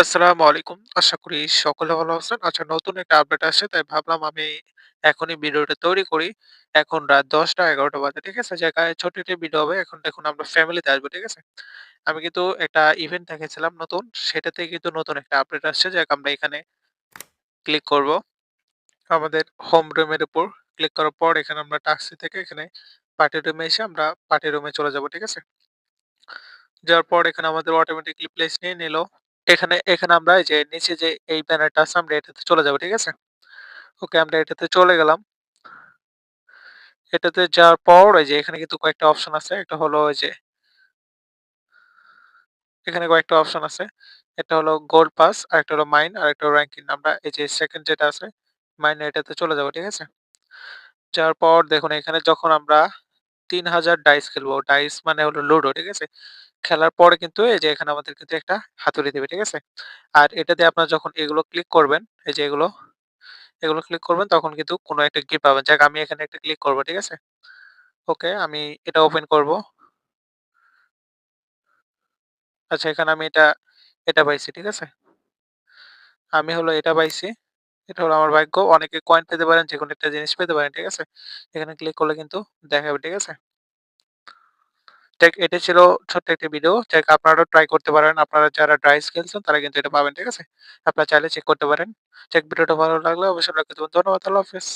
আসসালামু আলাইকুম। আশা করি সকলে ভালো আছেন। আচ্ছা, নতুন একটা আপডেট আসছে তাই ভাবলাম আমি এখনই ভিডিওটা তৈরি করি। এখন রাত ১০টা ১১টা বাজে। ঠিক আছে? জায়গায় ছোট্ট একটি ভিডিও হবে। এখন দেখুন আমরা ফ্যামিলিতে আসবো। ঠিক আছে? আমি কিন্তু একটা ইভেন্ট দেখেছিলাম নতুন। সেটাতে কিন্তু নতুন একটা আপডেট আসছে। যাক আমরা এখানে ক্লিক করব। আমাদের হোম রুমের উপর ক্লিক করার পর এখানে আমরা টাস্ক থেকে এখানে পার্টি রুমে এসে আমরা পার্টি রুমে চলে যাব। ঠিক আছে? যাওয়ার পর এখানে আমাদের অটোমেটিক্যালি প্লেস নিয়ে নিল। এখানে আমরা এই যে নিচে যে এই ব্যানারটা আছে আমরা এটাতে চলে যাব। ঠিক আছে? ওকে, আমরা এটাতে চলে গেলাম। এটাতে যাওয়ার পর এই যে এখানে কিন্তু কয়েকটা অপশন আছে। একটা হলো ওই যে এখানে কয়েকটা অপশন আছে। একটা হলো গোল্ড পাস, আরেকটা হলো মাইন, আরেকটা হলো র‍্যাঙ্কিং। আমরা এই যে সেকেন্ড যেটা আছে মাইন এটাতে চলে যাব। ঠিক আছে? যাওয়ার পর দেখুন এখানে যখন আমরা ৩,০০০ ডাইস খেলবো। ডাইস মানে হলো লুডো। ঠিক আছে? খেলার পরে কিন্তু এই যে এখানে আমাদের কিন্তু একটা হাতুড়ি দিবে। ঠিক আছে? আর এটা দিয়ে আপনারা যখন এগুলো ক্লিক করবেন, এই যে এগুলো ক্লিক করবেন তখন কিন্তু কোনো একটা গিফট পাবেন। যাক আমি এখানে একটা ক্লিক করব। ঠিক আছে? ওকে, আমি এটা ওপেন করব। আচ্ছা, এখানে আমি এটা পাইছি। ঠিক আছে? আমি হলো এটা পাইছি। এটা হলো আমার ভাগ্য। অনেকে কয়েন পেতে পারেন, যেকোনো একটা জিনিস পেতে পারেন। ঠিক আছে? এখানে ক্লিক করলে কিন্তু দেখাবে। ঠিক আছে? যাক এটা ছিল ছোট্ট একটা ভিডিও। যাক আপনারাও ট্রাই করতে পারেন। আপনারা যারা ডাইস খেলছেন তারা কিন্তু এটা পাবেন। ঠিক আছে? আপনারা চাইলে চেক করতে পারেন। যাক ভিডিওটা ভালো লাগলে অবশ্যই লাইক দিবেন। ধন্যবাদ। আল্লাহ হাফেজ।